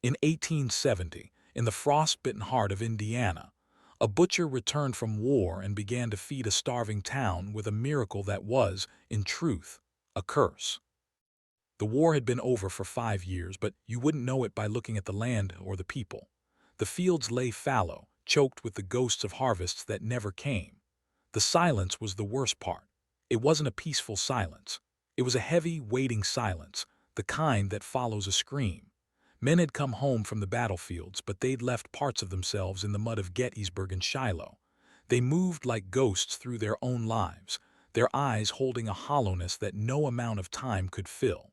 In 1870, in the frost-bitten heart of Indiana, a butcher returned from war and began to feed a starving town with a miracle that was, in truth, a curse. The war had been over for 5 years, but you wouldn't know it by looking at the land or the people. The fields lay fallow, choked with the ghosts of harvests that never came. The silence was the worst part. It wasn't a peaceful silence. It was a heavy, waiting silence, the kind that follows a scream. Men had come home from the battlefields, but they'd left parts of themselves in the mud of Gettysburg and Shiloh. They moved like ghosts through their own lives, their eyes holding a hollowness that no amount of time could fill.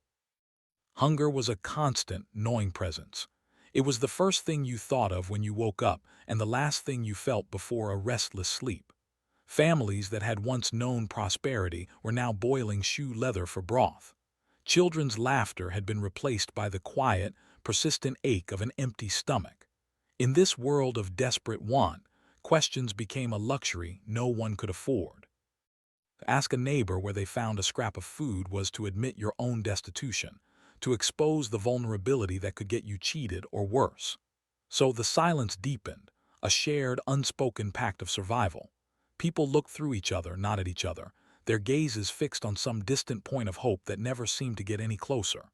Hunger was a constant, gnawing presence. It was the first thing you thought of when you woke up and the last thing you felt before a restless sleep. Families that had once known prosperity were now boiling shoe leather for broth. Children's laughter had been replaced by the quiet, persistent ache of an empty stomach. In this world of desperate want, questions became a luxury no one could afford. To ask a neighbor where they found a scrap of food was to admit your own destitution, to expose the vulnerability that could get you cheated or worse. So the silence deepened, a shared, unspoken pact of survival. People looked through each other, not at each other, their gazes fixed on some distant point of hope that never seemed to get any closer.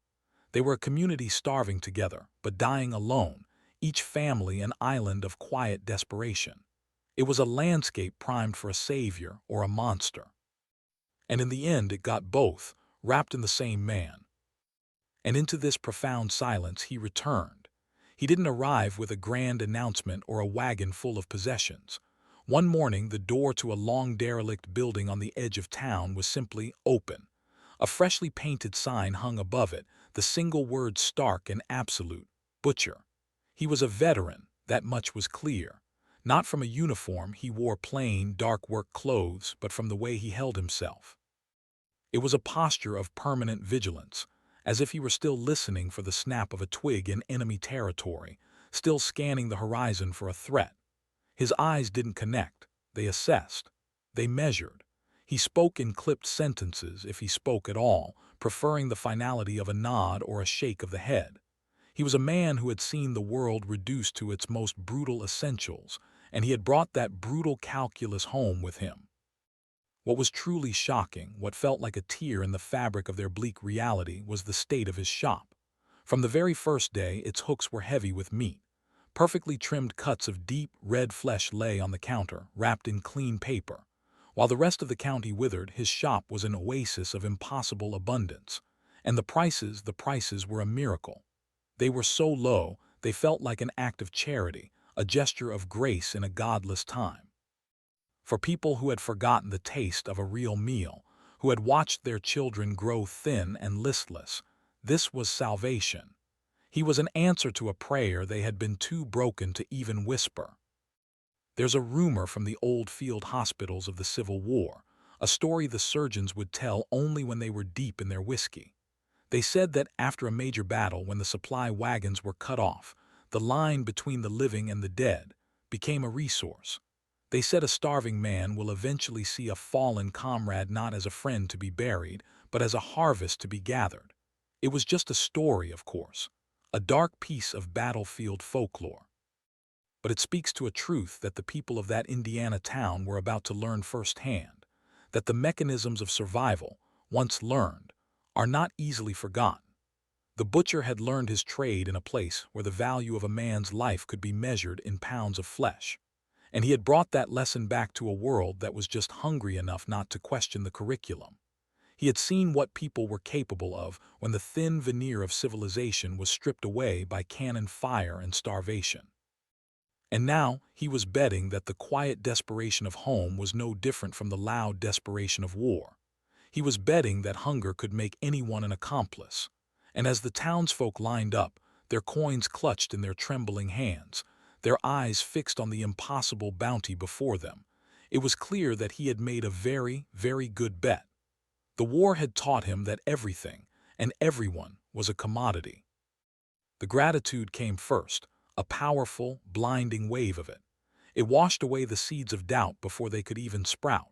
They were a community starving together, but dying alone, each family an island of quiet desperation. It was a landscape primed for a savior or a monster. And in the end it got both, wrapped in the same man. And into this profound silence he returned. He didn't arrive with a grand announcement or a wagon full of possessions. One morning, the door to a long derelict building on the edge of town was simply open. A freshly painted sign hung above it, the single word stark and absolute: butcher. He was a veteran, that much was clear. Not from a uniform he wore plain, dark work clothes, but from the way he held himself. It was a posture of permanent vigilance, as if he were still listening for the snap of a twig in enemy territory, still scanning the horizon for a threat. His eyes didn't connect, they assessed, they measured. He spoke in clipped sentences, if he spoke at all, preferring the finality of a nod or a shake of the head. He was a man who had seen the world reduced to its most brutal essentials, and he had brought that brutal calculus home with him. What was truly shocking, what felt like a tear in the fabric of their bleak reality, was the state of his shop. From the very first day, its hooks were heavy with meat. Perfectly trimmed cuts of deep, red flesh lay on the counter, wrapped in clean paper. While the rest of the county withered, his shop was an oasis of impossible abundance. And the prices were a miracle. They were so low, they felt like an act of charity, a gesture of grace in a godless time. For people who had forgotten the taste of a real meal, who had watched their children grow thin and listless, this was salvation. He was an answer to a prayer they had been too broken to even whisper. There's a rumor from the old field hospitals of the Civil War, a story the surgeons would tell only when they were deep in their whiskey. They said that after a major battle, when the supply wagons were cut off, the line between the living and the dead became a resource. They said a starving man will eventually see a fallen comrade not as a friend to be buried, but as a harvest to be gathered. It was just a story, of course, a dark piece of battlefield folklore. But it speaks to a truth that the people of that Indiana town were about to learn firsthand, that the mechanisms of survival, once learned, are not easily forgotten. The butcher had learned his trade in a place where the value of a man's life could be measured in pounds of flesh. And he had brought that lesson back to a world that was just hungry enough not to question the curriculum. He had seen what people were capable of when the thin veneer of civilization was stripped away by cannon fire and starvation. And now he was betting that the quiet desperation of home was no different from the loud desperation of war. He was betting that hunger could make anyone an accomplice. And as the townsfolk lined up, their coins clutched in their trembling hands, their eyes fixed on the impossible bounty before them, it was clear that he had made a very, very good bet. The war had taught him that everything and everyone was a commodity. The gratitude came first, a powerful, blinding wave of it. It washed away the seeds of doubt before they could even sprout.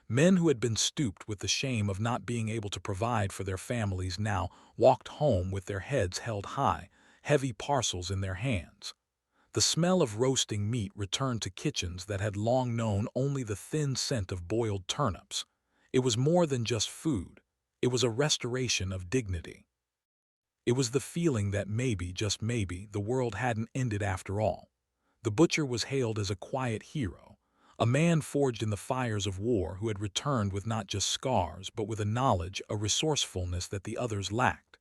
Men who had been stooped with the shame of not being able to provide for their families now walked home with their heads held high, heavy parcels in their hands. The smell of roasting meat returned to kitchens that had long known only the thin scent of boiled turnips. It was more than just food. It was a restoration of dignity. It was the feeling that maybe, just maybe, the world hadn't ended after all. The butcher was hailed as a quiet hero, a man forged in the fires of war who had returned with not just scars, but with a knowledge, a resourcefulness that the others lacked.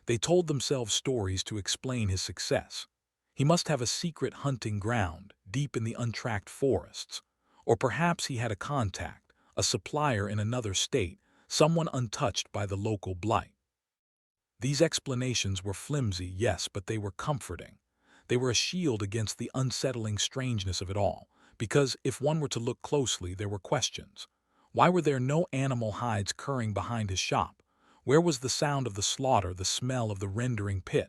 They told themselves stories to explain his success. He must have a secret hunting ground, deep in the untracked forests. Or perhaps he had a contact, a supplier in another state, someone untouched by the local blight. These explanations were flimsy, yes, but they were comforting. They were a shield against the unsettling strangeness of it all, because if one were to look closely, there were questions. Why were there no animal hides currying behind his shop? Where was the sound of the slaughter, the smell of the rendering pit?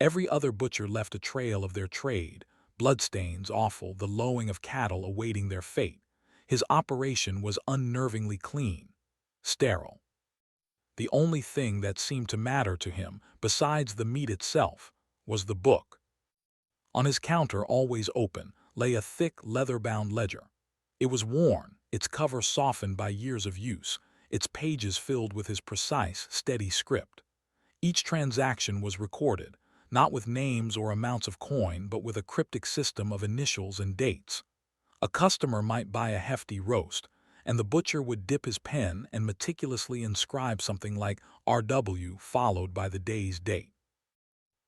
Every other butcher left a trail of their trade, bloodstains awful, the lowing of cattle awaiting their fate. His operation was unnervingly clean, sterile. The only thing that seemed to matter to him, besides the meat itself, was the book. On his counter, always open, lay a thick, leather-bound ledger. It was worn, its cover softened by years of use, its pages filled with his precise, steady script. Each transaction was recorded, not with names or amounts of coin, but with a cryptic system of initials and dates. A customer might buy a hefty roast, and the butcher would dip his pen and meticulously inscribe something like R.W. followed by the day's date.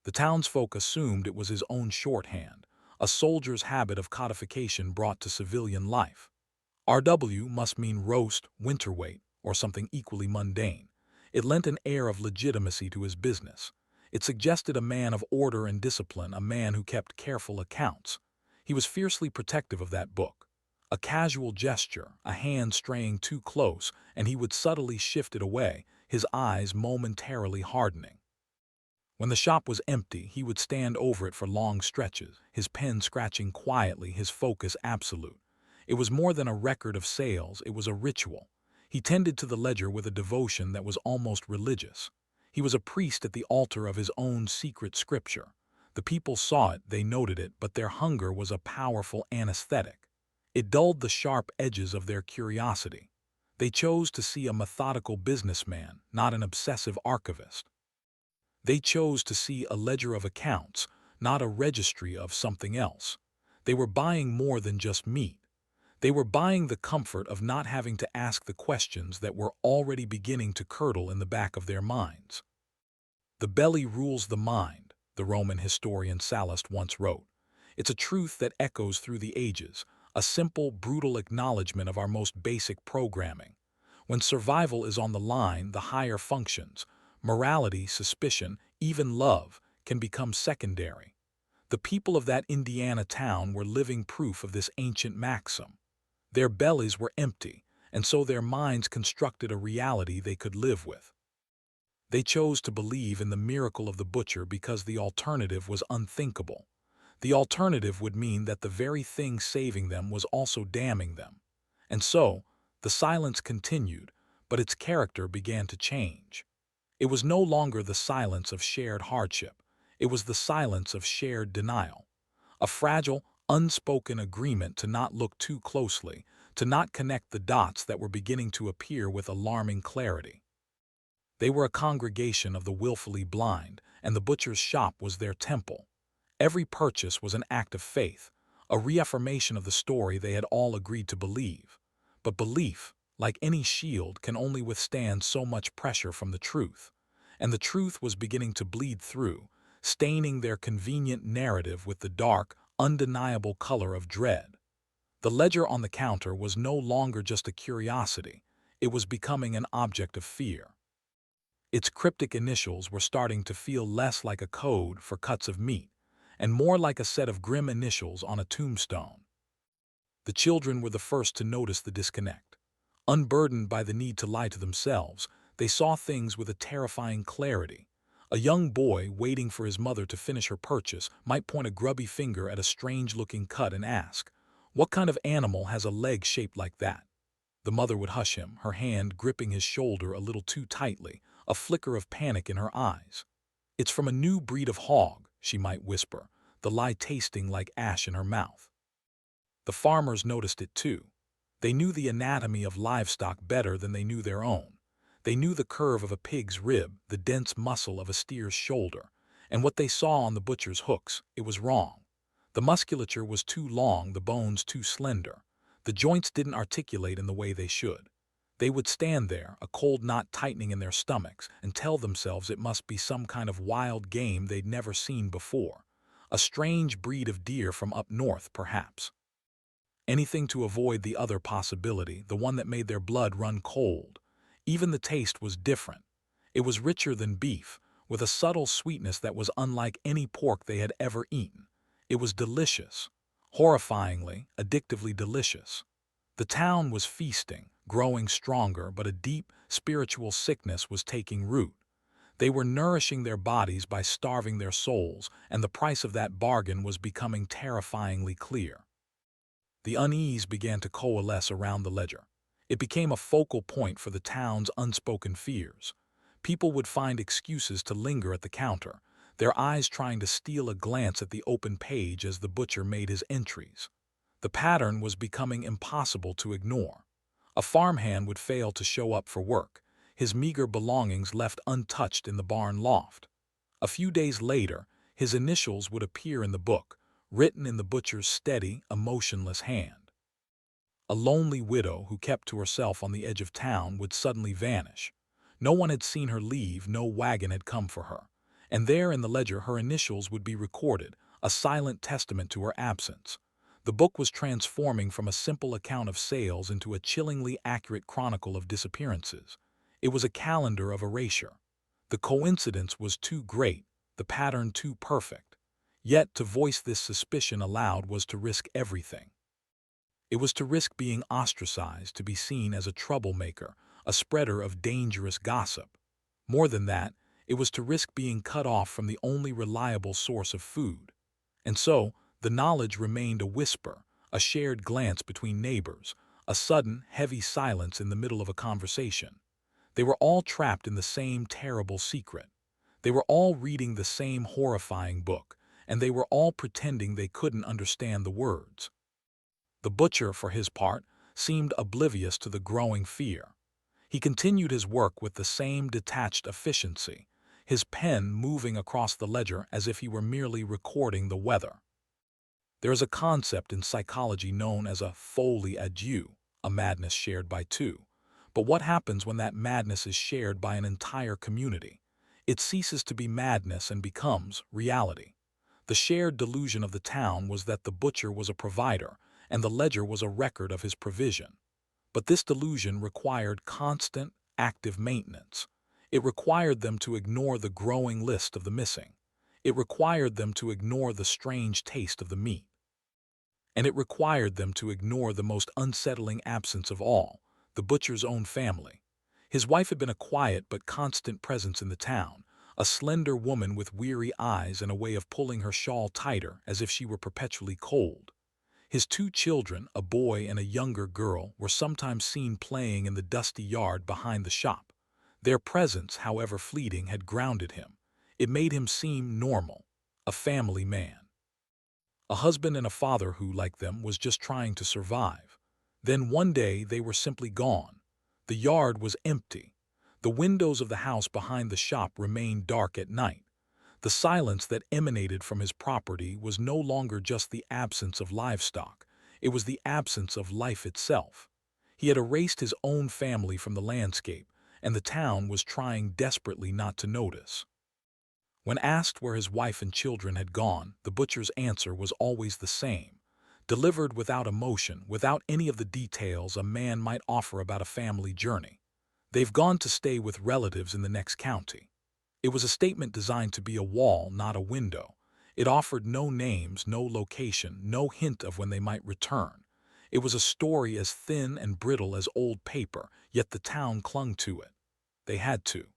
The townsfolk assumed it was his own shorthand, a soldier's habit of codification brought to civilian life. R.W. must mean roast, winterweight, or something equally mundane. It lent an air of legitimacy to his business. It suggested a man of order and discipline, a man who kept careful accounts. He was fiercely protective of that book. A casual gesture, a hand straying too close, and he would subtly shift it away, his eyes momentarily hardening. When the shop was empty, he would stand over it for long stretches, his pen scratching quietly, his focus absolute. It was more than a record of sales, it was a ritual. He tended to the ledger with a devotion that was almost religious. He was a priest at the altar of his own secret scripture. The people saw it, they noted it, but their hunger was a powerful anesthetic. It dulled the sharp edges of their curiosity. They chose to see a methodical businessman, not an obsessive archivist. They chose to see a ledger of accounts, not a registry of something else. They were buying more than just meat. They were buying the comfort of not having to ask the questions that were already beginning to curdle in the back of their minds. The belly rules the mind, the Roman historian Sallust once wrote. It's a truth that echoes through the ages, a simple, brutal acknowledgement of our most basic programming. When survival is on the line, the higher functions, morality, suspicion, even love, can become secondary. The people of that Indiana town were living proof of this ancient maxim. Their bellies were empty, and so their minds constructed a reality they could live with. They chose to believe in the miracle of the butcher because the alternative was unthinkable. The alternative would mean that the very thing saving them was also damning them. And so, the silence continued, but its character began to change. It was no longer the silence of shared hardship. It was the silence of shared denial. A fragile, unspoken agreement to not look too closely, to not connect the dots that were beginning to appear with alarming clarity. They were a congregation of the willfully blind, and the butcher's shop was their temple. Every purchase was an act of faith, a reaffirmation of the story they had all agreed to believe. But belief, like any shield, can only withstand so much pressure from the truth. And the truth was beginning to bleed through, staining their convenient narrative with the dark, undeniable color of dread. The ledger on the counter was no longer just a curiosity. It was becoming an object of fear. Its cryptic initials were starting to feel less like a code for cuts of meat, and more like a set of grim initials on a tombstone. The children were the first to notice the disconnect. Unburdened by the need to lie to themselves, they saw things with a terrifying clarity. A young boy waiting for his mother to finish her purchase might point a grubby finger at a strange-looking cut and ask, "What kind of animal has a leg shaped like that?" The mother would hush him, her hand gripping his shoulder a little too tightly, a flicker of panic in her eyes. "It's from a new breed of hog," she might whisper, the lie tasting like ash in her mouth. The farmers noticed it too. They knew the anatomy of livestock better than they knew their own. They knew the curve of a pig's rib, the dense muscle of a steer's shoulder, and what they saw on the butcher's hooks, it was wrong. The musculature was too long, the bones too slender. The joints didn't articulate in the way they should. They would stand there, a cold knot tightening in their stomachs, and tell themselves it must be some kind of wild game they'd never seen before. A strange breed of deer from up north, perhaps. Anything to avoid the other possibility, the one that made their blood run cold. Even the taste was different. It was richer than beef, with a subtle sweetness that was unlike any pork they had ever eaten. It was delicious, horrifyingly, addictively delicious. The town was feasting, growing stronger, but a deep, spiritual sickness was taking root. They were nourishing their bodies by starving their souls, and the price of that bargain was becoming terrifyingly clear. The unease began to coalesce around the ledger. It became a focal point for the town's unspoken fears. People would find excuses to linger at the counter, their eyes trying to steal a glance at the open page as the butcher made his entries. The pattern was becoming impossible to ignore. A farmhand would fail to show up for work, his meager belongings left untouched in the barn loft. A few days later, his initials would appear in the book, written in the butcher's steady, emotionless hand. A lonely widow who kept to herself on the edge of town would suddenly vanish. No one had seen her leave, no wagon had come for her. And there in the ledger her initials would be recorded, a silent testament to her absence. The book was transforming from a simple account of sales into a chillingly accurate chronicle of disappearances. It was a calendar of erasure. The coincidence was too great, the pattern too perfect. Yet to voice this suspicion aloud was to risk everything. It was to risk being ostracized, to be seen as a troublemaker, a spreader of dangerous gossip. More than that, it was to risk being cut off from the only reliable source of food. And so, the knowledge remained a whisper, a shared glance between neighbors, a sudden, heavy silence in the middle of a conversation. They were all trapped in the same terrible secret. They were all reading the same horrifying book, and they were all pretending they couldn't understand the words. The butcher, for his part, seemed oblivious to the growing fear. He continued his work with the same detached efficiency, his pen moving across the ledger as if he were merely recording the weather. There is a concept in psychology known as a folie à deux, a madness shared by two. But what happens when that madness is shared by an entire community? It ceases to be madness and becomes reality. The shared delusion of the town was that the butcher was a provider, and the ledger was a record of his provision. But this delusion required constant, active maintenance. It required them to ignore the growing list of the missing. It required them to ignore the strange taste of the meat. And it required them to ignore the most unsettling absence of all, the butcher's own family. His wife had been a quiet but constant presence in the town, a slender woman with weary eyes and a way of pulling her shawl tighter as if she were perpetually cold. His two children, a boy and a younger girl, were sometimes seen playing in the dusty yard behind the shop. Their presence, however fleeting, had grounded him. It made him seem normal, a family man. A husband and a father who, like them, was just trying to survive. Then one day they were simply gone. The yard was empty. The windows of the house behind the shop remained dark at night. The silence that emanated from his property was no longer just the absence of livestock. It was the absence of life itself. He had erased his own family from the landscape, and the town was trying desperately not to notice. When asked where his wife and children had gone, the butcher's answer was always the same, delivered without emotion, without any of the details a man might offer about a family journey. "They've gone to stay with relatives in the next county." It was a statement designed to be a wall, not a window. It offered no names, no location, no hint of when they might return. It was a story as thin and brittle as old paper, yet the town clung to it. They had to.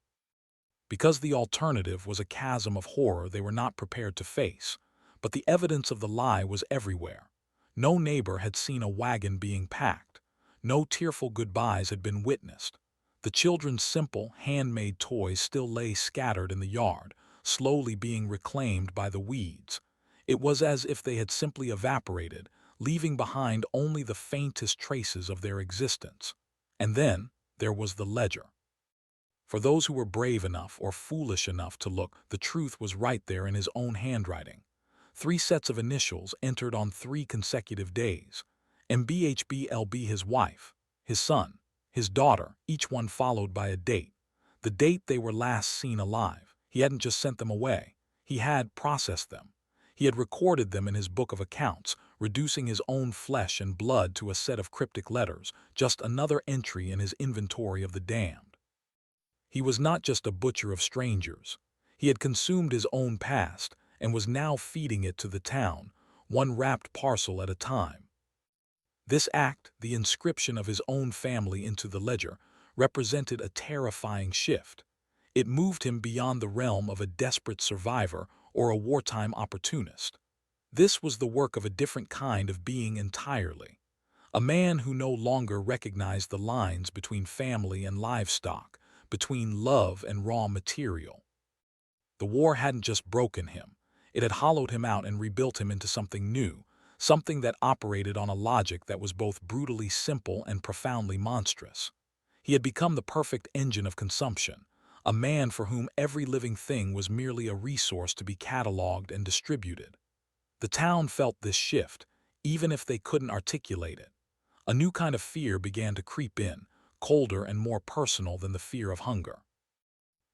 Because the alternative was a chasm of horror they were not prepared to face. But the evidence of the lie was everywhere. No neighbor had seen a wagon being packed. No tearful goodbyes had been witnessed. The children's simple, handmade toys still lay scattered in the yard, slowly being reclaimed by the weeds. It was as if they had simply evaporated, leaving behind only the faintest traces of their existence. And then there was the ledger. For those who were brave enough or foolish enough to look, the truth was right there in his own handwriting. 3 sets of initials entered on 3 consecutive days. MBHBLB, his wife, his son, his daughter, each one followed by a date. The date they were last seen alive. He hadn't just sent them away. He had processed them. He had recorded them in his book of accounts, reducing his own flesh and blood to a set of cryptic letters, just another entry in his inventory of the damned. He was not just a butcher of strangers. He had consumed his own past and was now feeding it to the town, one wrapped parcel at a time. This act, the inscription of his own family into the ledger, represented a terrifying shift. It moved him beyond the realm of a desperate survivor or a wartime opportunist. This was the work of a different kind of being entirely. A man who no longer recognized the lines between family and livestock, between love and raw material. The war hadn't just broken him. It had hollowed him out and rebuilt him into something new, something that operated on a logic that was both brutally simple and profoundly monstrous. He had become the perfect engine of consumption, a man for whom every living thing was merely a resource to be cataloged and distributed. The town felt this shift, even if they couldn't articulate it. A new kind of fear began to creep in, colder and more personal than the fear of hunger.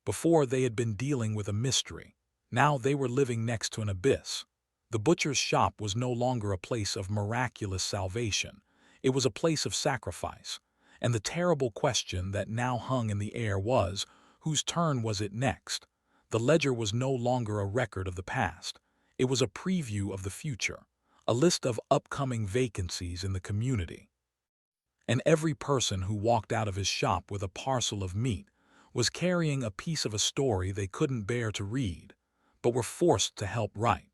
Before, they had been dealing with a mystery. Now they were living next to an abyss. The butcher's shop was no longer a place of miraculous salvation. It was a place of sacrifice. And the terrible question that now hung in the air was, whose turn was it next? The ledger was no longer a record of the past. It was a preview of the future, a list of upcoming vacancies in the community. And every person who walked out of his shop with a parcel of meat was carrying a piece of a story they couldn't bear to read, but were forced to help write.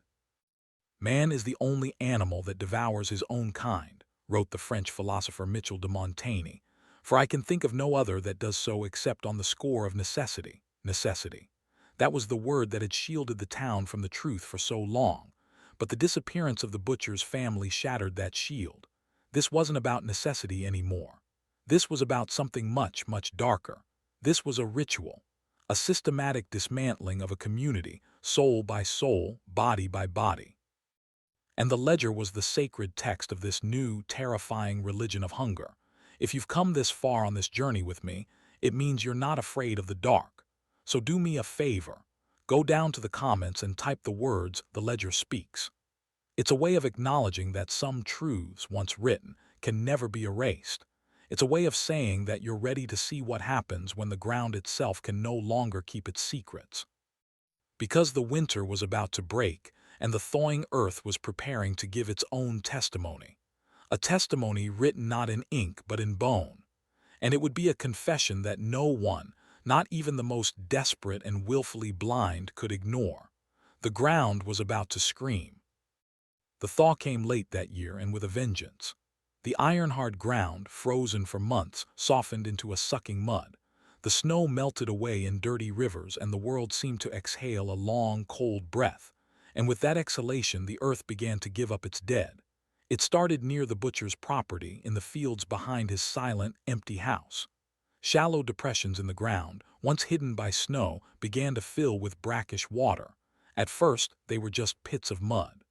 Man is the only animal that devours his own kind, wrote the French philosopher Michel de Montaigne, for I can think of no other that does so except on the score of necessity. Necessity. That was the word that had shielded the town from the truth for so long, but the disappearance of the butcher's family shattered that shield. This wasn't about necessity anymore. This was about something much, much darker. This was a ritual, a systematic dismantling of a community, soul by soul, body by body. And the ledger was the sacred text of this new, terrifying religion of hunger. If you've come this far on this journey with me, it means you're not afraid of the dark. So do me a favor. Go down to the comments and type the words the ledger speaks. It's a way of acknowledging that some truths, once written, can never be erased. It's a way of saying that you're ready to see what happens when the ground itself can no longer keep its secrets. Because the winter was about to break, and the thawing earth was preparing to give its own testimony. A testimony written not in ink but in bone. And it would be a confession that no one, not even the most desperate and willfully blind, could ignore. The ground was about to scream. The thaw came late that year and with a vengeance. The iron-hard ground, frozen for months, softened into a sucking mud. The snow melted away in dirty rivers and the world seemed to exhale a long, cold breath. And with that exhalation, the earth began to give up its dead. It started near the butcher's property, in the fields behind his silent, empty house. Shallow depressions in the ground, once hidden by snow, began to fill with brackish water. At first, they were just pits of mud.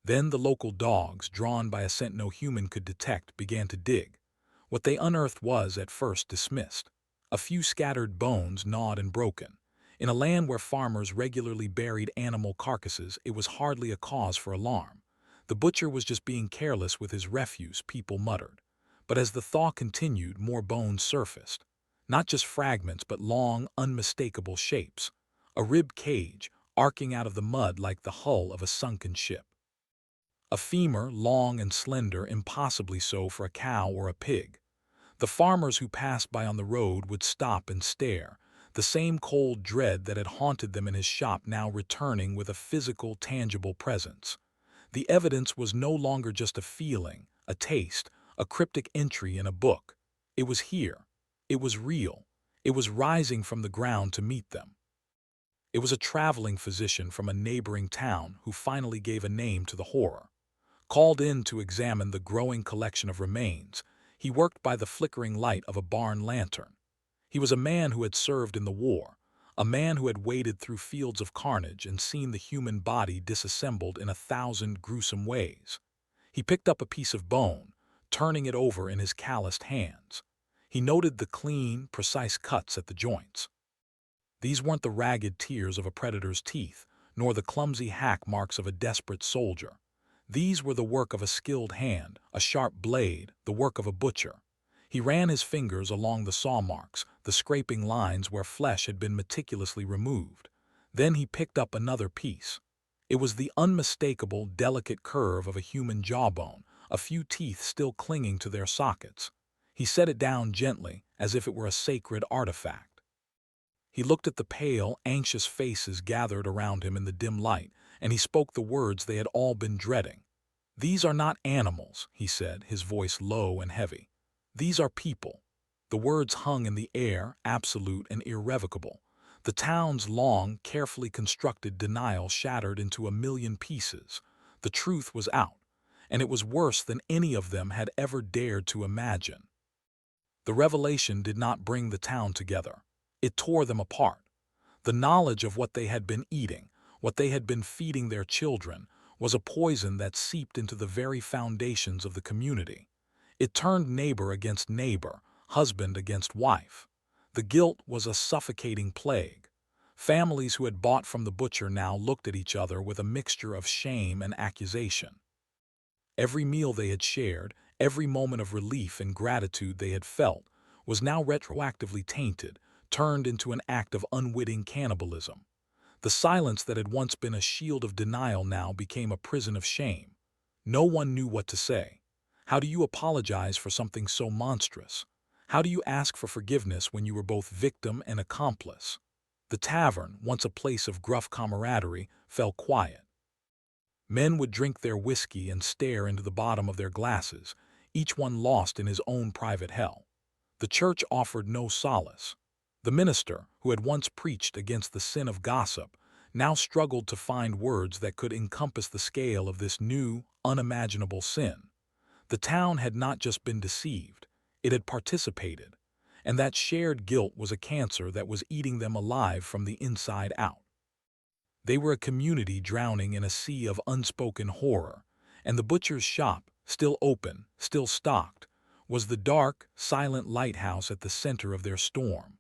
Then the local dogs, drawn by a scent no human could detect, began to dig. What they unearthed was, at first, dismissed. A few scattered bones, gnawed and broken. In a land where farmers regularly buried animal carcasses, it was hardly a cause for alarm. The butcher was just being careless with his refuse, people muttered. But as the thaw continued, more bones surfaced. Not just fragments, but long, unmistakable shapes. A rib cage, arcing out of the mud like the hull of a sunken ship. A femur, long and slender, impossibly so for a cow or a pig. The farmers who passed by on the road would stop and stare, the same cold dread that had haunted them in his shop now returning with a physical, tangible presence. The evidence was no longer just a feeling, a taste, a cryptic entry in a book. It was here. It was real. It was rising from the ground to meet them. It was a traveling physician from a neighboring town who finally gave a name to the horror. Called in to examine the growing collection of remains, he worked by the flickering light of a barn lantern. He was a man who had served in the war, a man who had waded through fields of carnage and seen the human body disassembled in 1,000 gruesome ways. He picked up a piece of bone, turning it over in his calloused hands. He noted the clean, precise cuts at the joints. These weren't the ragged tears of a predator's teeth, nor the clumsy hack marks of a desperate soldier. These were the work of a skilled hand, a sharp blade, the work of a butcher. He ran his fingers along the saw marks, the scraping lines where flesh had been meticulously removed. Then he picked up another piece. It was the unmistakable, delicate curve of a human jawbone, a few teeth still clinging to their sockets. He set it down gently, as if it were a sacred artifact. He looked at the pale, anxious faces gathered around him in the dim light, and he spoke the words they had all been dreading. "These are not animals," he said, his voice low and heavy. "These are people." The words hung in the air, absolute and irrevocable. The town's long, carefully constructed denial shattered into a million pieces. The truth was out, and it was worse than any of them had ever dared to imagine. The revelation did not bring the town together. It tore them apart. The knowledge of what they had been eating, what they had been feeding their children, was a poison that seeped into the very foundations of the community. It turned neighbor against neighbor, husband against wife. The guilt was a suffocating plague. Families who had bought from the butcher now looked at each other with a mixture of shame and accusation. Every meal they had shared, every moment of relief and gratitude they had felt, was now retroactively tainted, turned into an act of unwitting cannibalism. The silence that had once been a shield of denial now became a prison of shame. No one knew what to say. How do you apologize for something so monstrous? How do you ask for forgiveness when you were both victim and accomplice? The tavern, once a place of gruff camaraderie, fell quiet. Men would drink their whiskey and stare into the bottom of their glasses, each one lost in his own private hell. The church offered no solace. The minister, who had once preached against the sin of gossip, now struggled to find words that could encompass the scale of this new, unimaginable sin. The town had not just been deceived, it had participated, and that shared guilt was a cancer that was eating them alive from the inside out. They were a community drowning in a sea of unspoken horror, and the butcher's shop, still open, still stocked, was the dark, silent lighthouse at the center of their storm.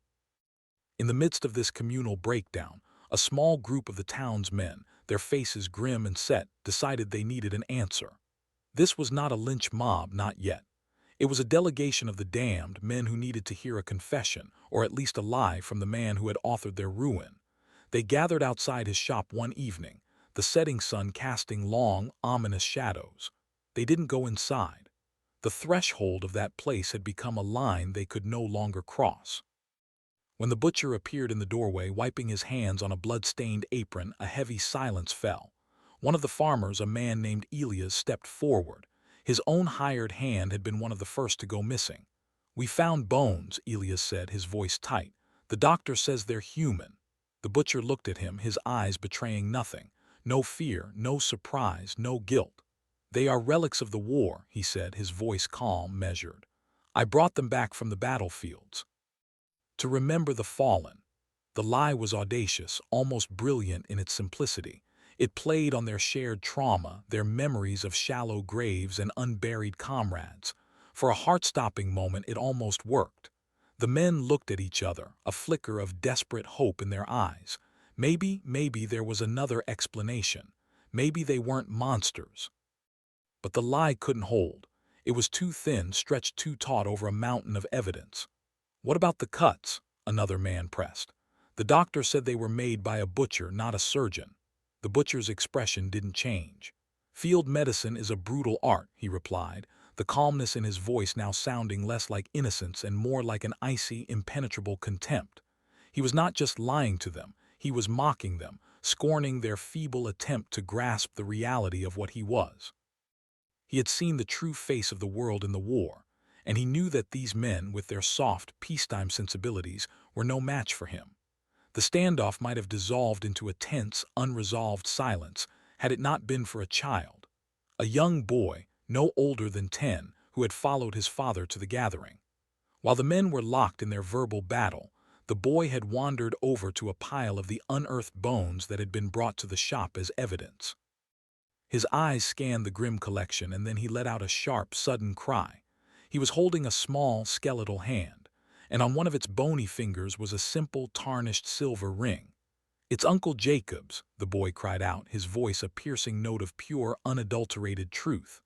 In the midst of this communal breakdown, a small group of the town's men, their faces grim and set, decided they needed an answer. This was not a lynch mob, not yet. It was a delegation of the damned, men who needed to hear a confession, or at least a lie from the man who had authored their ruin. They gathered outside his shop one evening, the setting sun casting long, ominous shadows. They didn't go inside. The threshold of that place had become a line they could no longer cross. When the butcher appeared in the doorway, wiping his hands on a blood-stained apron, a heavy silence fell. One of the farmers, a man named Elias, stepped forward. His own hired hand had been one of the first to go missing. "We found bones," Elias said, his voice tight. "The doctor says they're human." The butcher looked at him, his eyes betraying nothing. No fear, no surprise, no guilt. "They are relics of the war," he said, his voice calm, measured. "I brought them back from the battlefields. To remember the fallen." The lie was audacious, almost brilliant in its simplicity. It played on their shared trauma, their memories of shallow graves and unburied comrades. For a heart-stopping moment, it almost worked. The men looked at each other, a flicker of desperate hope in their eyes. Maybe there was another explanation. Maybe they weren't monsters. But the lie couldn't hold. It was too thin, stretched too taut over a mountain of evidence. "What about the cuts?" another man pressed. "The doctor said they were made by a butcher, not a surgeon." The butcher's expression didn't change. "Field medicine is a brutal art," he replied, the calmness in his voice now sounding less like innocence and more like an icy, impenetrable contempt. He was not just lying to them, he was mocking them, scorning their feeble attempt to grasp the reality of what he was. He had seen the true face of the world in the war, and he knew that these men, with their soft, peacetime sensibilities, were no match for him. The standoff might have dissolved into a tense, unresolved silence had it not been for a child, a young boy, no older than 10, who had followed his father to the gathering. While the men were locked in their verbal battle, the boy had wandered over to a pile of the unearthed bones that had been brought to the shop as evidence. His eyes scanned the grim collection, and then he let out a sharp, sudden cry. He was holding a small, skeletal hand, and on one of its bony fingers was a simple, tarnished silver ring. "It's Uncle Jacob's," the boy cried out, his voice a piercing note of pure, unadulterated truth.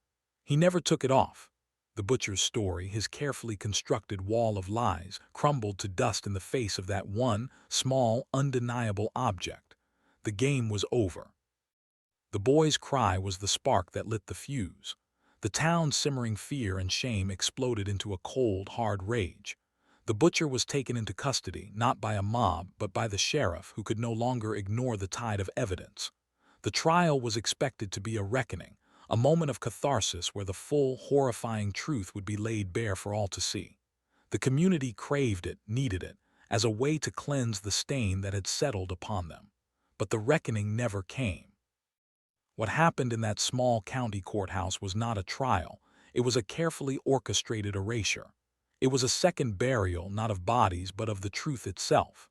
"He never took it off." The butcher's story, his carefully constructed wall of lies, crumbled to dust in the face of that one, small, undeniable object. The game was over. The boy's cry was the spark that lit the fuse. The town's simmering fear and shame exploded into a cold, hard rage. The butcher was taken into custody, not by a mob, but by the sheriff, who could no longer ignore the tide of evidence. The trial was expected to be a reckoning, a moment of catharsis where the full, horrifying truth would be laid bare for all to see. The community craved it, needed it, as a way to cleanse the stain that had settled upon them. But the reckoning never came. What happened in that small county courthouse was not a trial. It was a carefully orchestrated erasure. It was a second burial, not of bodies, but of the truth itself.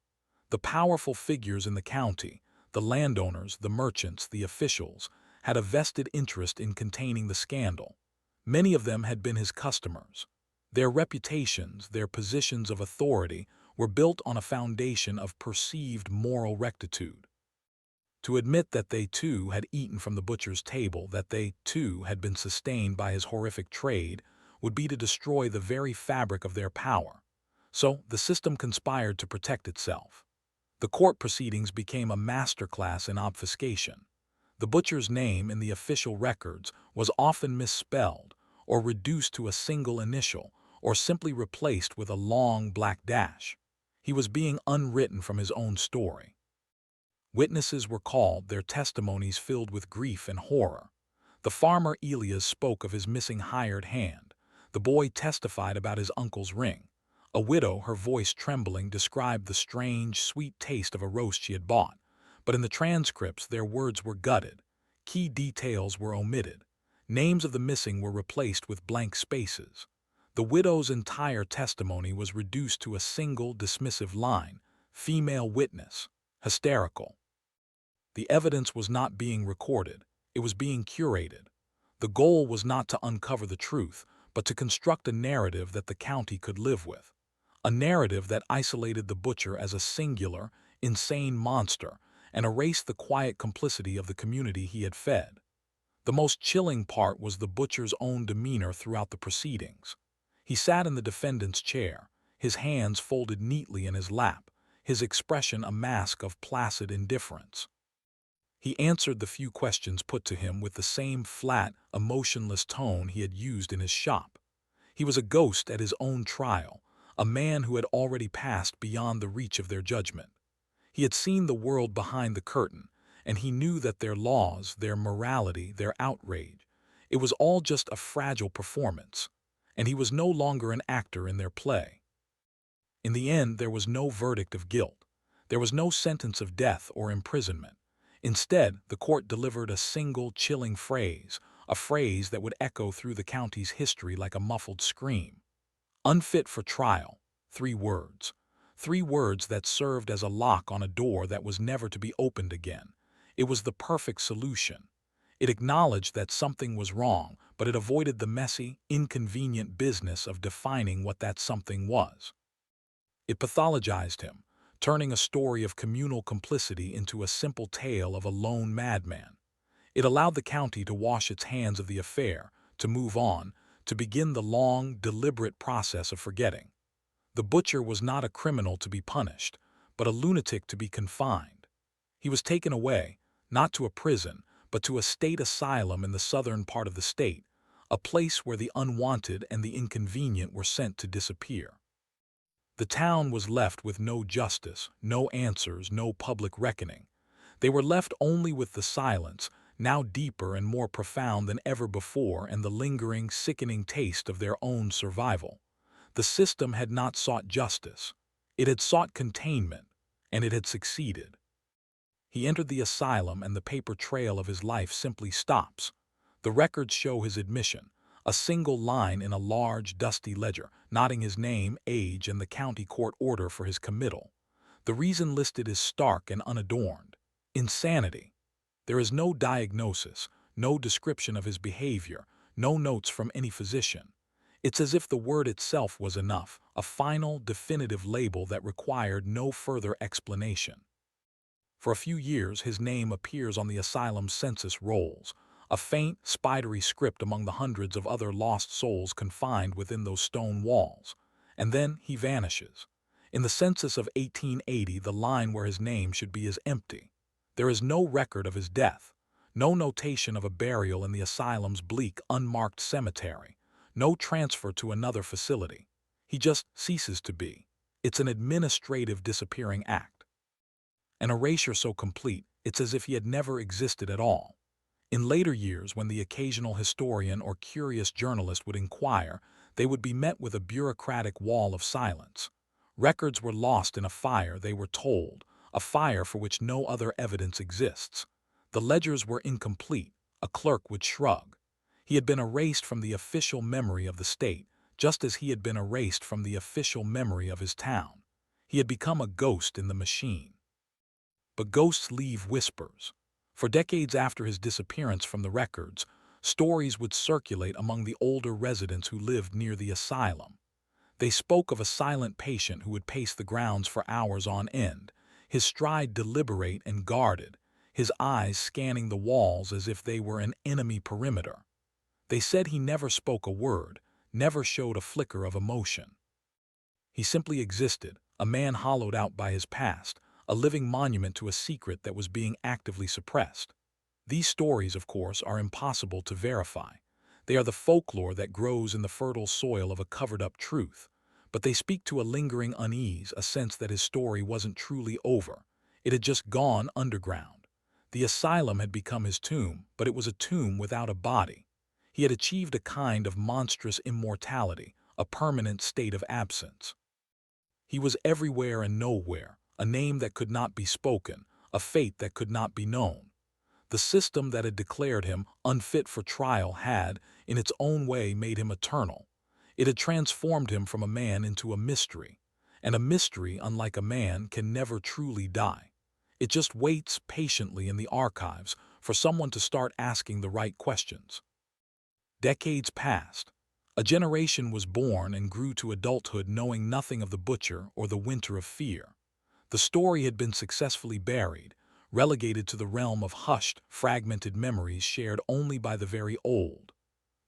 The powerful figures in the county, the landowners, the merchants, the officials, had a vested interest in containing the scandal. Many of them had been his customers. Their reputations, their positions of authority, were built on a foundation of perceived moral rectitude. To admit that they too had eaten from the butcher's table, that they too had been sustained by his horrific trade, would be to destroy the very fabric of their power. So the system conspired to protect itself. The court proceedings became a masterclass in obfuscation. The butcher's name in the official records was often misspelled, or reduced to a single initial, or simply replaced with a long black dash. He was being unwritten from his own story. Witnesses were called, their testimonies filled with grief and horror. The farmer Elias spoke of his missing hired hand. The boy testified about his uncle's ring. A widow, her voice trembling, described the strange, sweet taste of a roast she had bought. But in the transcripts, their words were gutted. Key details were omitted. Names of the missing were replaced with blank spaces. The widow's entire testimony was reduced to a single dismissive line: female witness, hysterical. The evidence was not being recorded, it was being curated. The goal was not to uncover the truth, but to construct a narrative that the county could live with. A narrative that isolated the butcher as a singular, insane monster and erased the quiet complicity of the community he had fed. The most chilling part was the butcher's own demeanor throughout the proceedings. He sat in the defendant's chair, his hands folded neatly in his lap, his expression a mask of placid indifference. He answered the few questions put to him with the same flat, emotionless tone he had used in his shop. He was a ghost at his own trial, a man who had already passed beyond the reach of their judgment. He had seen the world behind the curtain, and he knew that their laws, their morality, their outrage, it was all just a fragile performance, and he was no longer an actor in their play. In the end, there was no verdict of guilt. There was no sentence of death or imprisonment. Instead, the court delivered a single chilling phrase, a phrase that would echo through the county's history like a muffled scream. Unfit for trial. 3 words. 3 words that served as a lock on a door that was never to be opened again. It was the perfect solution. It acknowledged that something was wrong, but it avoided the messy, inconvenient business of defining what that something was. It pathologized him, turning a story of communal complicity into a simple tale of a lone madman. It allowed the county to wash its hands of the affair, to move on, to begin the long, deliberate process of forgetting. The butcher was not a criminal to be punished, but a lunatic to be confined. He was taken away, not to a prison, but to a state asylum in the southern part of the state, a place where the unwanted and the inconvenient were sent to disappear. The town was left with no justice, no answers, no public reckoning. They were left only with the silence, now deeper and more profound than ever before, and the lingering, sickening taste of their own survival. The system had not sought justice. It had sought containment, And it had succeeded. He entered the asylum and the paper trail of his life simply stops. The records show his admission, a single line in a large, dusty ledger, noting his name, age, and the county court order for his committal. The reason listed is stark and unadorned: insanity. There is no diagnosis, no description of his behavior, no notes from any physician. It's as if the word itself was enough, a final, definitive label that required no further explanation. For a few years, his name appears on the asylum's census rolls, a faint, spidery script among the hundreds of other lost souls confined within those stone walls. And then he vanishes. In the census of 1880, the line where his name should be is empty. There is no record of his death, no notation of a burial in the asylum's bleak, unmarked cemetery, no transfer to another facility. He just ceases to be. It's an administrative disappearing act. An erasure so complete, it's as if he had never existed at all. In later years, when the occasional historian or curious journalist would inquire, they would be met with a bureaucratic wall of silence. Records were lost in a fire, they were told, a fire for which no other evidence exists. The ledgers were incomplete, a clerk would shrug. He had been erased from the official memory of the state, just as he had been erased from the official memory of his town. He had become a ghost in the machine. But ghosts leave whispers. For decades after his disappearance from the records, stories would circulate among the older residents who lived near the asylum. They spoke of a silent patient who would pace the grounds for hours on end, his stride deliberate and guarded, his eyes scanning the walls as if they were an enemy perimeter. They said he never spoke a word, never showed a flicker of emotion. He simply existed, a man hollowed out by his past, a living monument to a secret that was being actively suppressed. These stories, of course, are impossible to verify. They are the folklore that grows in the fertile soil of a covered-up truth. But they speak to a lingering unease, a sense that his story wasn't truly over. It had just gone underground. The asylum had become his tomb, but it was a tomb without a body. He had achieved a kind of monstrous immortality, a permanent state of absence. He was everywhere and nowhere, a name that could not be spoken, a fate that could not be known. The system that had declared him unfit for trial had, in its own way, made him eternal. It had transformed him from a man into a mystery, and a mystery, unlike a man, can never truly die. It just waits patiently in the archives for someone to start asking the right questions. Decades passed. A generation was born and grew to adulthood knowing nothing of the butcher or the winter of fear. The story had been successfully buried, relegated to the realm of hushed, fragmented memories shared only by the very old.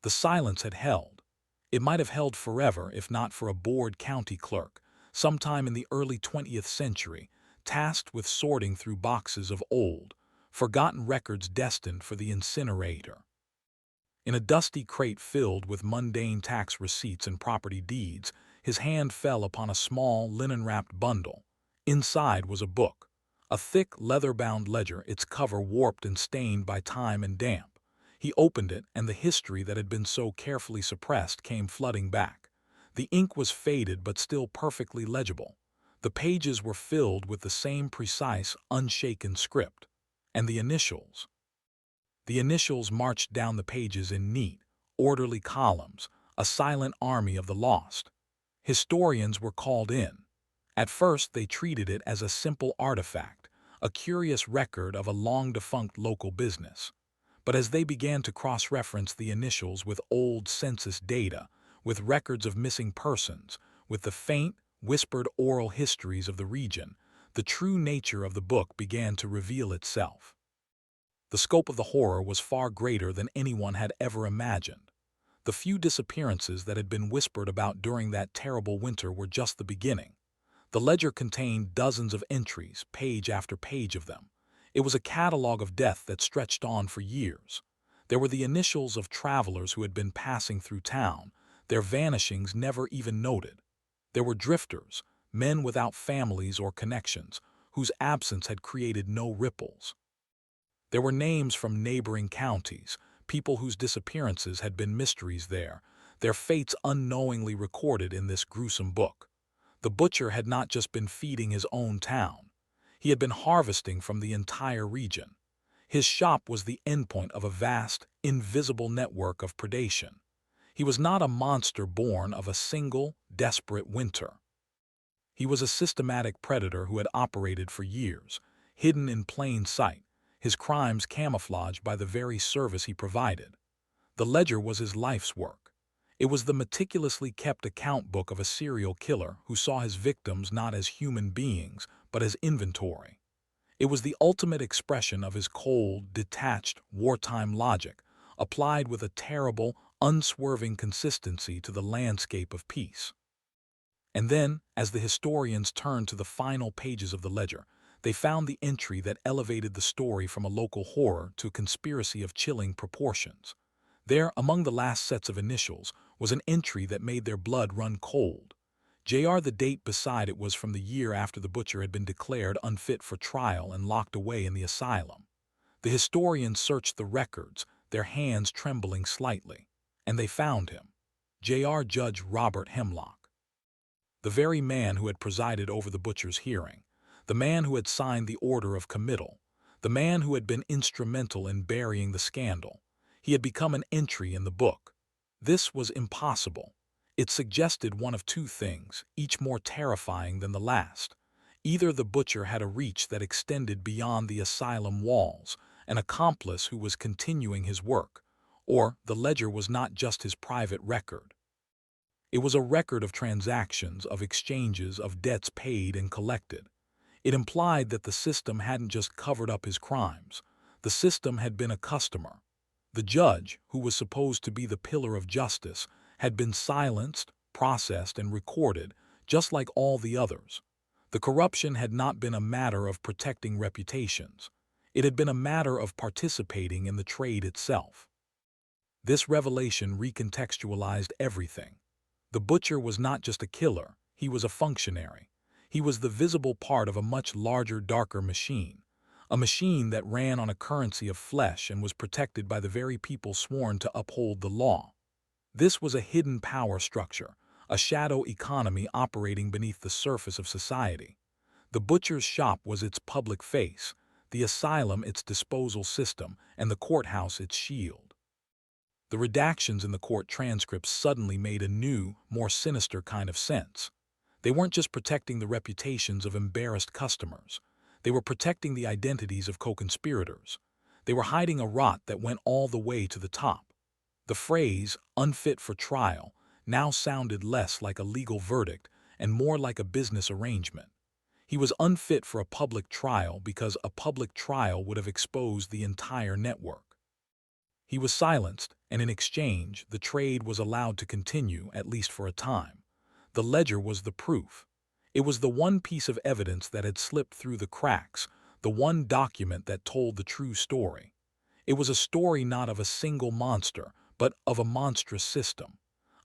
The silence had held. It might have held forever if not for a bored county clerk, sometime in the early 20th century, tasked with sorting through boxes of old, forgotten records destined for the incinerator. In a dusty crate filled with mundane tax receipts and property deeds, his hand fell upon a small, linen-wrapped bundle. Inside was a book, a thick, leather-bound ledger, its cover warped and stained by time and damp. He opened it, and the history that had been so carefully suppressed came flooding back. The ink was faded but still perfectly legible. The pages were filled with the same precise, unshaken script. And the initials. The initials marched down the pages in neat, orderly columns, a silent army of the lost. Historians were called in. At first, they treated it as a simple artifact, a curious record of a long-defunct local business. But as they began to cross-reference the initials with old census data, with records of missing persons, with the faint, whispered oral histories of the region, the true nature of the book began to reveal itself. The scope of the horror was far greater than anyone had ever imagined. The few disappearances that had been whispered about during that terrible winter were just the beginning. The ledger contained dozens of entries, page after page of them. It was a catalog of death that stretched on for years. There were the initials of travelers who had been passing through town, their vanishings never even noted. There were drifters, men without families or connections, whose absence had created no ripples. There were names from neighboring counties, people whose disappearances had been mysteries there, their fates unknowingly recorded in this gruesome book. The butcher had not just been feeding his own town. He had been harvesting from the entire region. His shop was the endpoint of a vast, invisible network of predation. He was not a monster born of a single, desperate winter. He was a systematic predator who had operated for years, hidden in plain sight, his crimes camouflaged by the very service he provided. The ledger was his life's work. It was the meticulously kept account book of a serial killer who saw his victims not as human beings, but as inventory. It was the ultimate expression of his cold, detached, wartime logic, applied with a terrible, unswerving consistency to the landscape of peace. And then, as the historians turned to the final pages of the ledger, they found the entry that elevated the story from a local horror to a conspiracy of chilling proportions. There, among the last sets of initials, was an entry that made their blood run cold. Jr. The date beside it was from the year after the butcher had been declared unfit for trial and locked away in the asylum. The historians searched the records, their hands trembling slightly, and they found him. Jr. Judge Robert Hemlock. The very man who had presided over the butcher's hearing, the man who had signed the order of committal, the man who had been instrumental in burying the scandal. He had become an entry in the book. This was impossible. It suggested one of two things, each more terrifying than the last. Either the butcher had a reach that extended beyond the asylum walls, an accomplice who was continuing his work, or the ledger was not just his private record. It was a record of transactions, of exchanges, of debts paid and collected. It implied that the system hadn't just covered up his crimes. The system had been a customer. The judge, who was supposed to be the pillar of justice, had been silenced, processed, and recorded, just like all the others. The corruption had not been a matter of protecting reputations. It had been a matter of participating in the trade itself. This revelation recontextualized everything. The butcher was not just a killer, he was a functionary. He was the visible part of a much larger, darker machine. A machine that ran on a currency of flesh and was protected by the very people sworn to uphold the law. This was a hidden power structure, a shadow economy operating beneath the surface of society. The butcher's shop was its public face, the asylum its disposal system, and the courthouse its shield. The redactions in the court transcripts suddenly made a new, more sinister kind of sense. They weren't just protecting the reputations of embarrassed customers. They were protecting the identities of co-conspirators. They were hiding a rot that went all the way to the top. The phrase, unfit for trial, now sounded less like a legal verdict and more like a business arrangement. He was unfit for a public trial because a public trial would have exposed the entire network. He was silenced, and in exchange, the trade was allowed to continue, at least for a time. The ledger was the proof. It was the one piece of evidence that had slipped through the cracks, the one document that told the true story. It was a story not of a single monster, but of a monstrous system.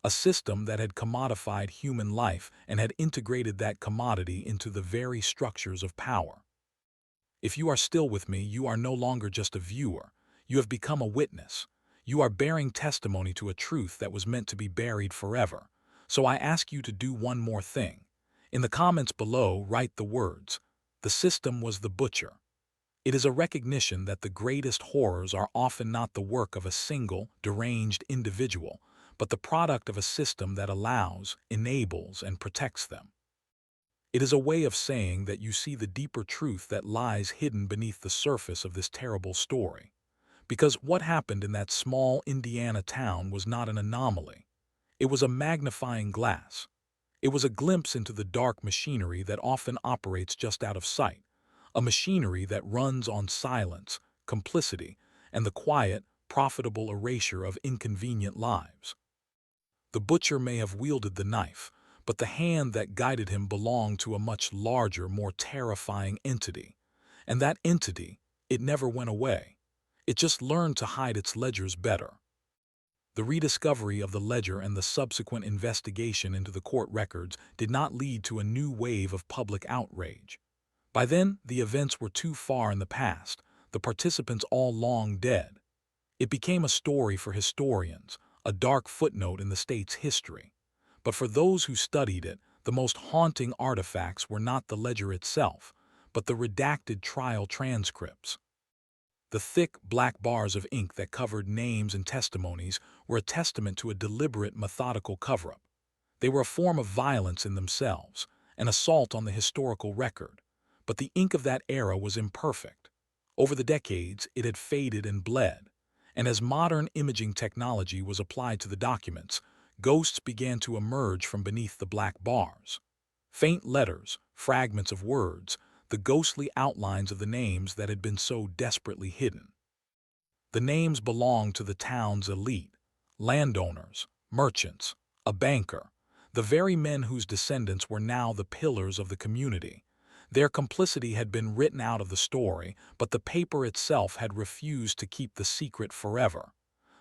A system that had commodified human life and had integrated that commodity into the very structures of power. If you are still with me, you are no longer just a viewer. You have become a witness. You are bearing testimony to a truth that was meant to be buried forever. So I ask you to do one more thing. In the comments below, write the words, "The system was the butcher." It is a recognition that the greatest horrors are often not the work of a single, deranged individual, but the product of a system that allows, enables, and protects them. It is a way of saying that you see the deeper truth that lies hidden beneath the surface of this terrible story. Because what happened in that small Indiana town was not an anomaly. It was a magnifying glass. It was a glimpse into the dark machinery that often operates just out of sight, a machinery that runs on silence, complicity, and the quiet, profitable erasure of inconvenient lives. The butcher may have wielded the knife, but the hand that guided him belonged to a much larger, more terrifying entity. And that entity, it never went away. It just learned to hide its ledgers better. The rediscovery of the ledger and the subsequent investigation into the court records did not lead to a new wave of public outrage. By then, the events were too far in the past, the participants all long dead. It became a story for historians, a dark footnote in the state's history. But for those who studied it, the most haunting artifacts were not the ledger itself, but the redacted trial transcripts. The thick, black bars of ink that covered names and testimonies were a testament to a deliberate, methodical cover-up. They were a form of violence in themselves, an assault on the historical record. But the ink of that era was imperfect. Over the decades, it had faded and bled. And as modern imaging technology was applied to the documents, ghosts began to emerge from beneath the black bars. Faint letters, fragments of words, the ghostly outlines of the names that had been so desperately hidden. The names belonged to the town's elite, landowners, merchants, a banker, the very men whose descendants were now the pillars of the community. Their complicity had been written out of the story, but the paper itself had refused to keep the secret forever.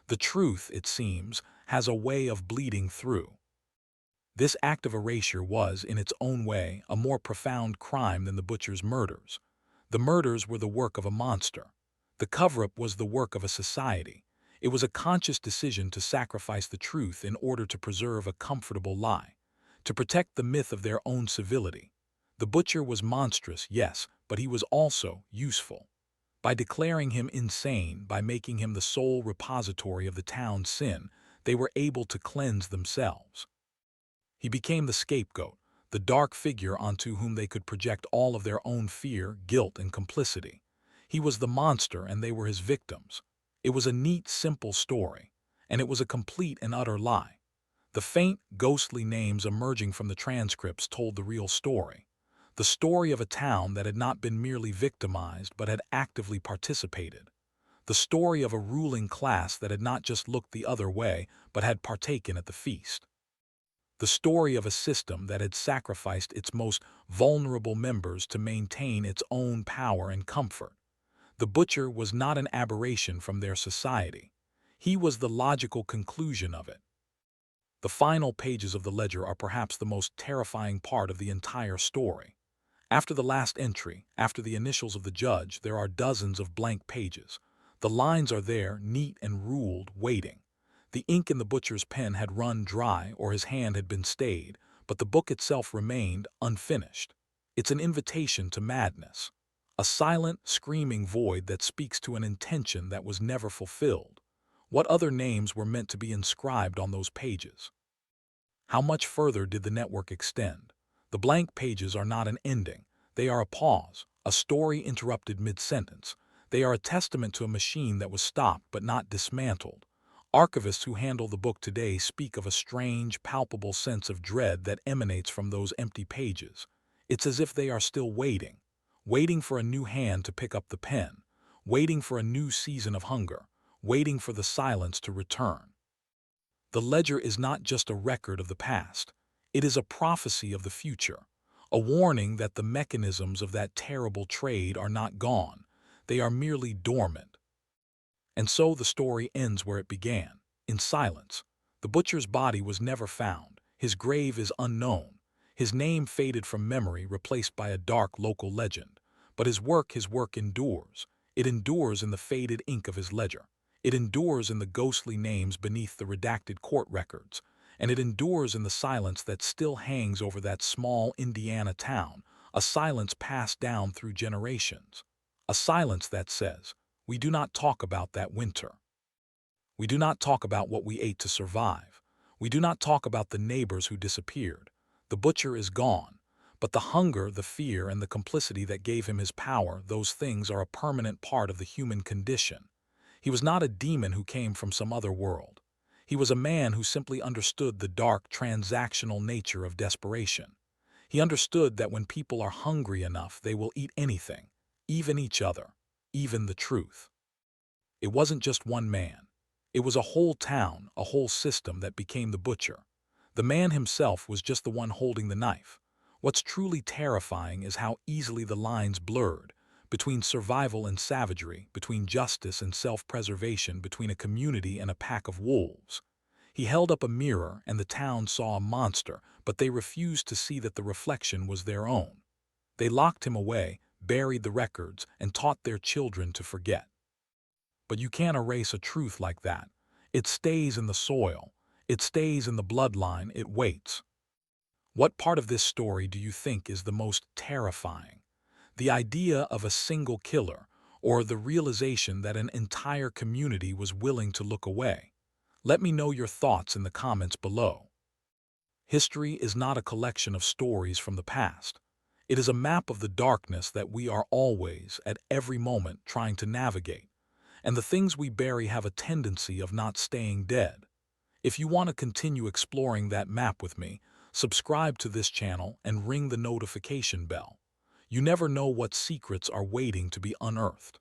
The truth, it seems, has a way of bleeding through. This act of erasure was, in its own way, a more profound crime than the butcher's murders. The murders were the work of a monster. The cover-up was the work of a society. It was a conscious decision to sacrifice the truth in order to preserve a comfortable lie, to protect the myth of their own civility. The butcher was monstrous, yes, but he was also useful. By declaring him insane, by making him the sole repository of the town's sin, they were able to cleanse themselves. He became the scapegoat, the dark figure onto whom they could project all of their own fear, guilt, and complicity. He was the monster and they were his victims. It was a neat, simple story, and it was a complete and utter lie. The faint, ghostly names emerging from the transcripts told the real story. The story of a town that had not been merely victimized but had actively participated. The story of a ruling class that had not just looked the other way but had partaken at the feast. The story of a system that had sacrificed its most vulnerable members to maintain its own power and comfort. The butcher was not an aberration from their society. He was the logical conclusion of it. The final pages of the ledger are perhaps the most terrifying part of the entire story. After the last entry, after the initials of the judge, there are dozens of blank pages. The lines are there, neat and ruled, waiting. The ink in the butcher's pen had run dry or his hand had been stayed, but the book itself remained unfinished. It's an invitation to madness. A silent, screaming void that speaks to an intention that was never fulfilled. What other names were meant to be inscribed on those pages? How much further did the network extend? The blank pages are not an ending. They are a pause, a story interrupted mid-sentence. They are a testament to a machine that was stopped but not dismantled. Archivists who handle the book today speak of a strange, palpable sense of dread that emanates from those empty pages. It's as if they are still waiting, waiting for a new hand to pick up the pen, waiting for a new season of hunger, waiting for the silence to return. The ledger is not just a record of the past. It is a prophecy of the future, a warning that the mechanisms of that terrible trade are not gone. They are merely dormant. And so the story ends where it began, in silence. The butcher's body was never found. His grave is unknown. His name faded from memory, replaced by a dark local legend. But his work endures. It endures in the faded ink of his ledger. It endures in the ghostly names beneath the redacted court records. And it endures in the silence that still hangs over that small Indiana town, a silence passed down through generations. A silence that says, we do not talk about that winter. We do not talk about what we ate to survive. We do not talk about the neighbors who disappeared. The butcher is gone. But the hunger, the fear, and the complicity that gave him his power, those things are a permanent part of the human condition. He was not a demon who came from some other world. He was a man who simply understood the dark, transactional nature of desperation. He understood that when people are hungry enough, they will eat anything, even each other, even the truth. It wasn't just one man. It was a whole town, a whole system that became the butcher. The man himself was just the one holding the knife. What's truly terrifying is how easily the lines blurred between survival and savagery, between justice and self-preservation, between a community and a pack of wolves. He held up a mirror and the town saw a monster, but they refused to see that the reflection was their own. They locked him away, buried the records, and taught their children to forget. But you can't erase a truth like that. It stays in the soil. It stays in the bloodline. It waits. What part of this story do you think is the most terrifying? The idea of a single killer, or the realization that an entire community was willing to look away. Let me know your thoughts in the comments below. History is not a collection of stories from the past. It is a map of the darkness that we are always, at every moment, trying to navigate. And the things we bury have a tendency of not staying dead. If you want to continue exploring that map with me, subscribe to this channel and ring the notification bell. You never know what secrets are waiting to be unearthed.